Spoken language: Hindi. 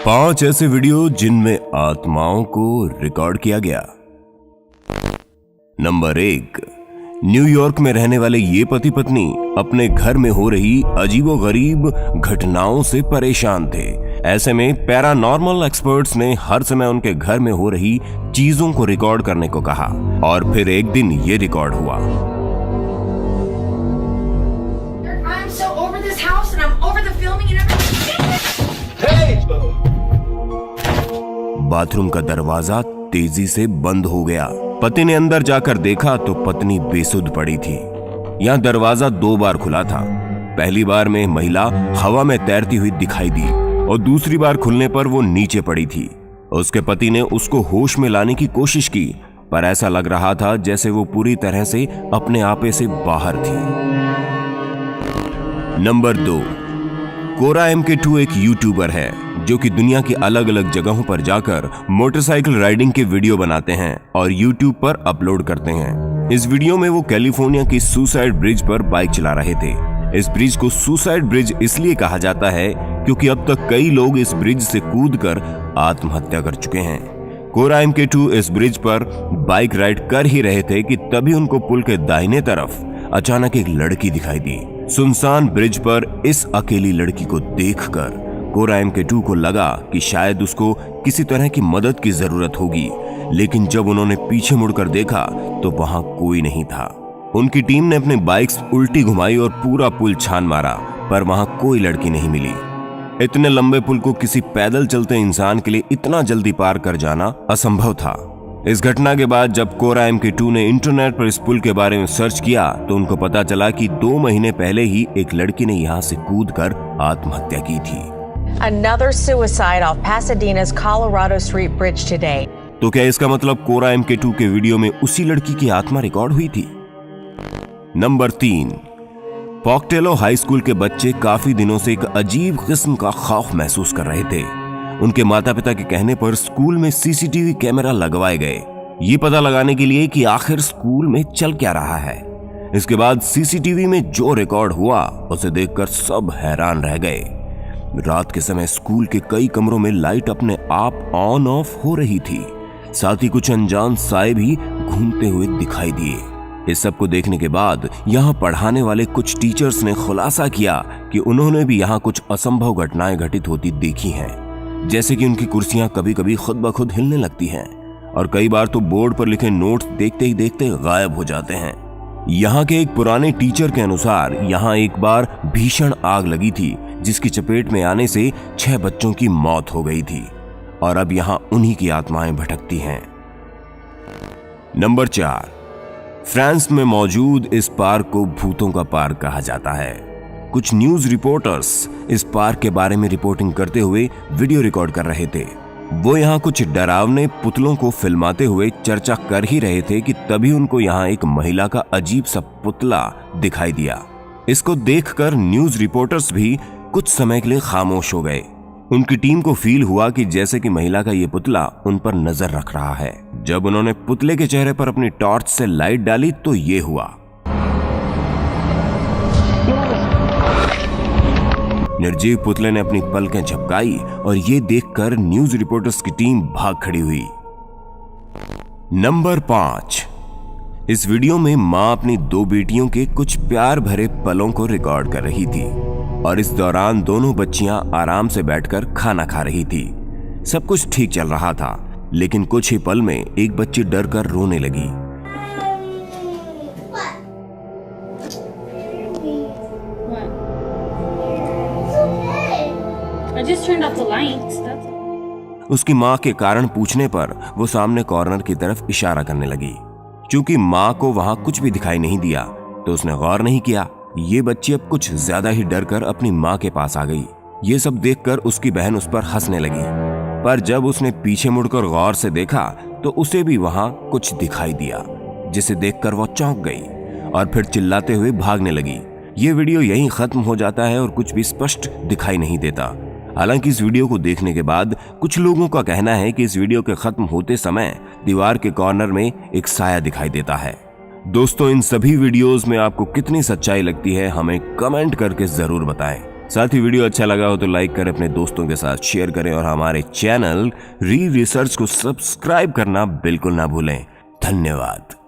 5 ऐसे वीडियो जिनमें आत्माओं को रिकॉर्ड किया गया। नंबर 1, न्यूयॉर्क में रहने वाले ये पति पत्नी अपने घर में हो रही अजीबोगरीब घटनाओं से परेशान थे। ऐसे में पैरानॉर्मल एक्सपर्ट्स ने हर समय उनके घर में हो रही चीजों को रिकॉर्ड करने को कहा और फिर एक दिन ये रिकॉर्ड हुआ। बाथरूम का दरवाजा तेजी से बंद हो गया। पति ने अंदर जाकर देखा तो पत्नी बेसुध पड़ी थी। यहाँ दरवाजा 2 बार खुला था। पहली बार में महिला हवा में तैरती हुई दिखाई दी और दूसरी बार खुलने पर वो नीचे पड़ी थी। उसके पति ने उसको होश में लाने की कोशिश की, पर ऐसा लग रहा था जैसे वो पूरी तरह से अपने आपे से बाहर थी। नंबर 2, कोरा MK2 एक यूट्यूबर है जो कि दुनिया की अलग अलग जगहों पर जाकर मोटरसाइकिल राइडिंग के वीडियो बनाते हैं और यूट्यूब पर अपलोड करते हैं। इस वीडियो में वो कैलिफोर्निया की सुसाइड ब्रिज पर बाइक चला रहे थे। इस ब्रिज को सुसाइड ब्रिज इसलिए कहा जाता है क्योंकि अब तक कई लोग इस ब्रिज से कूदकर आत्महत्या कर चुके हैं। कोरा MK2 इस ब्रिज पर बाइक राइड कर ही रहे थे कि तभी उनको पुल के दाहिने तरफ अचानक एक लड़की दिखाई दी। सुनसान ब्रिज पर इस अकेली लड़की को देखकर कोरा MK2 को लगा कि शायद उसको किसी तरह की मदद की जरूरत होगी, लेकिन जब उन्होंने पीछे मुड़कर देखा तो वहां कोई नहीं था। उनकी टीम ने अपनी बाइक्स उल्टी घुमाई और पूरा पुल छान मारा, पर वहां कोई लड़की नहीं मिली। इतने लंबे पुल को किसी पैदल चलते इंसान के लिए इतना जल्दी पार कर जाना असंभव था। इस घटना के बाद जब कोरा MK2 ने इंटरनेट पर इस पुल के बारे में सर्च किया तो उनको पता चला कि 2 महीने पहले ही एक लड़की ने यहाँ से कूदकर आत्महत्या की थी। Another suicide off Pasadena's Colorado Street Bridge today. तो क्या इसका मतलब कोरा MK2 के वीडियो में उसी लड़की की आत्मा रिकॉर्ड हुई थी? नंबर 3, पॉकटेलो हाई स्कूल के बच्चे काफी दिनों से एक अजीब किस्म का खौफ महसूस कर रहे थे। उनके माता पिता के कहने पर स्कूल में CCTV कैमरा लगवाए गए, ये पता लगाने के लिए कि आखिर स्कूल में चल क्या रहा है। इसके बाद CCTV में जो रिकॉर्ड हुआ उसे देखकर सब हैरान रह गए। रात के समय स्कूल के कई कमरों में लाइट अपने आप ऑन ऑफ हो रही थी। साथ ही कुछ अनजान साए भी घूमते हुए दिखाई दिए। इस सब को देखने के बाद यहाँ पढ़ाने वाले कुछ टीचर्स ने खुलासा किया कि उन्होंने भी यहाँ कुछ असंभव घटनाएं घटित होती देखी हैं, जैसे कि उनकी कुर्सियां कभी कभी खुद ब खुद हिलने लगती हैं और कई बार तो बोर्ड पर लिखे नोट्स देखते ही देखते गायब हो जाते हैं। यहाँ के एक पुराने टीचर के अनुसार यहाँ एक बार भीषण आग लगी थी जिसकी चपेट में आने से 6 बच्चों की मौत हो गई थी और अब यहाँ उन्हीं की आत्माएं भटकती हैं। नंबर 4, फ्रांस में मौजूद इस पार्क को भूतों का पार्क कहा जाता है। कुछ न्यूज रिपोर्टर्स इस पार्क के बारे में रिपोर्टिंग करते हुए वीडियो रिकॉर्ड कर रहे थे। वो यहाँ कुछ डरावने पुतलों को फिल्माते हुए चर्चा कर ही रहे थे कि तभी उनको यहाँ एक महिला का अजीब सा पुतला दिखाई दिया। इसको देखकर न्यूज रिपोर्टर्स भी कुछ समय के लिए खामोश हो गए। उनकी टीम को फील हुआ कि जैसे कि महिला का ये पुतला उन पर नजर रख रहा है। जब उन्होंने पुतले के चेहरे पर अपनी टॉर्च से लाइट डाली तो ये हुआ। निर्जीव पुतले ने अपनी पलकें झपकाई और ये देखकर न्यूज रिपोर्टर्स की टीम भाग खड़ी हुई। नंबर 5, इस वीडियो में मां अपनी 2 बेटियों के कुछ प्यार भरे पलों को रिकॉर्ड कर रही थी और इस दौरान दोनों बच्चियां आराम से बैठकर खाना खा रही थी। सब कुछ ठीक चल रहा था, लेकिन कुछ ही पल में एक बच्ची डर कर रोने लगी। उसकी माँ के कारण पूछने पर वो सामने कॉर्नर की तरफ इशारा करने लगी। क्योंकि माँ को वहां कुछ भी दिखाई नहीं दिया तो उसने गौर नहीं किया। ये बच्ची अब कुछ ज्यादा ही डर कर अपनी माँ के पास आ गई। ये सब देखकर उसकी बहन उस पर हंसने लगी, पर जब उसने पीछे मुड़कर गौर से देखा तो उसे भी वहां कुछ दिखाई दिया, जिसे देखकर वो चौंक गई और फिर चिल्लाते हुए भागने लगी। ये वीडियो यहीं खत्म हो जाता है और कुछ भी स्पष्ट दिखाई नहीं देता। हालांकि इस वीडियो को देखने के बाद कुछ लोगों का कहना है कि इस वीडियो के खत्म होते समय दीवार के कॉर्नर में एक साया दिखाई देता है। दोस्तों, इन सभी वीडियोस में आपको कितनी सच्चाई लगती है हमें कमेंट करके जरूर बताएं। साथ ही वीडियो अच्छा लगा हो तो लाइक करें, अपने दोस्तों के साथ शेयर करें और हमारे चैनल री रिसर्च को सब्सक्राइब करना बिल्कुल ना भूलें। धन्यवाद।